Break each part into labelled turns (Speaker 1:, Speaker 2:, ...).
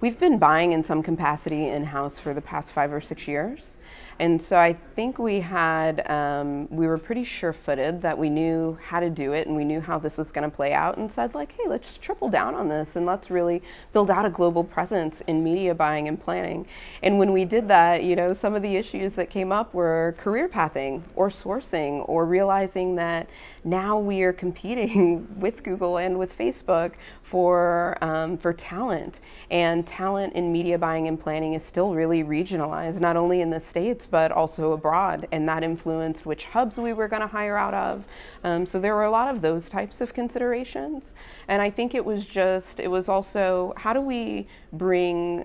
Speaker 1: we've been buying in some capacity in-house for the past 5 or 6 years. And so I think we were pretty sure-footed that we knew how to do it and we knew how this was going to play out, and said like, hey, let's triple down on this and let's really build out a global presence in media buying and planning. And when we did that, some of the issues that came up were career pathing or sourcing, or realizing that now we are competing with Google and with Facebook for talent. And talent in media buying and planning is still really regionalized, not only in the States, but also abroad. And that influenced which hubs we were going to hire out of. So there were a lot of those types of considerations. And I think it was also, how do we bring,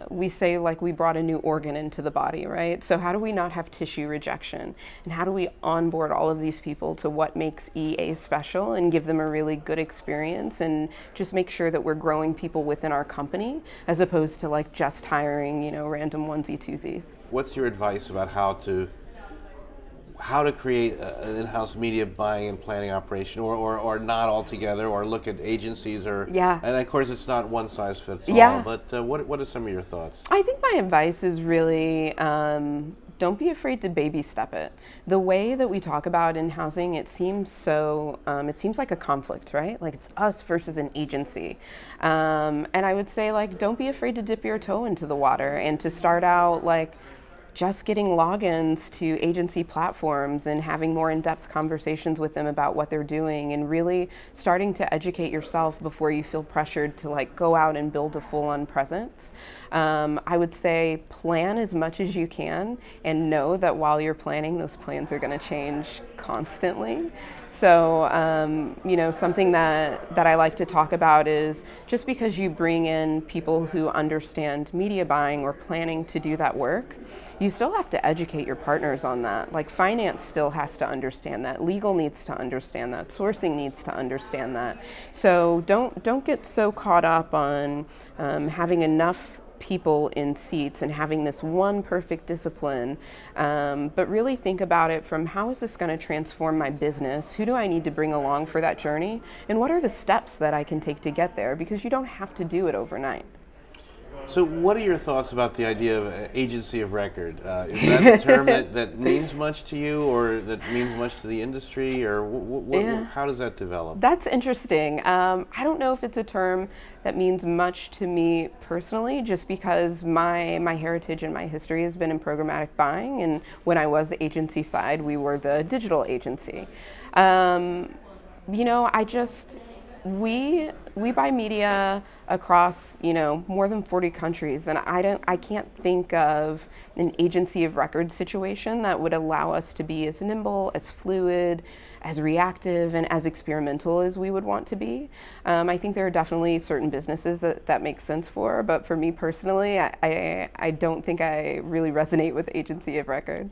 Speaker 1: we say like we brought a new organ into the body, right? So how do we not have tissue rejection? And how do we onboard all of these people to what makes EA special and give them a really good experience, and just make sure that we're growing people within our company as opposed to like just hiring, random onesie twosies.
Speaker 2: What's your advice about how to create an in-house media buying and planning operation, or not altogether, or look at agencies, or
Speaker 1: yeah.
Speaker 2: And of course it's not one size fits all,
Speaker 1: yeah.
Speaker 2: But what are some of your thoughts?
Speaker 1: I think my advice is really don't be afraid to baby step it. The way that we talk about in-housing, it seems like a conflict, right? Like it's us versus an agency. And I would say like, don't be afraid to dip your toe into the water and to start out like just getting logins to agency platforms and having more in-depth conversations with them about what they're doing, and really starting to educate yourself before you feel pressured to like go out and build a full-on presence. I would say plan as much as you can, and know that while you're planning, those plans are going to change constantly. So, something that I like to talk about is, just because you bring in people who understand media buying or planning to do that work, you still have to educate your partners on that. Like finance still has to understand that, legal needs to understand that, sourcing needs to understand that. So don't get so caught up on having enough people in seats and having this one perfect discipline, but really think about it from, how is this going to transform my business? Who do I need to bring along for that journey? And what are the steps that I can take to get there? Because you don't have to do it overnight.
Speaker 2: So what are your thoughts about the idea of agency of record? Is that a term that means much to you, or that means much to the industry, or how does that develop?
Speaker 1: That's interesting. I don't know if it's a term that means much to me personally, just because my heritage and my history has been in programmatic buying, and when I was agency side, we were the digital agency. We buy media across, more than 40 countries, and I can't think of an agency of record situation that would allow us to be as nimble, as fluid, as reactive, and as experimental as we would want to be. I think there are definitely certain businesses that makes sense for, but for me personally, I don't think I really resonate with agency of record.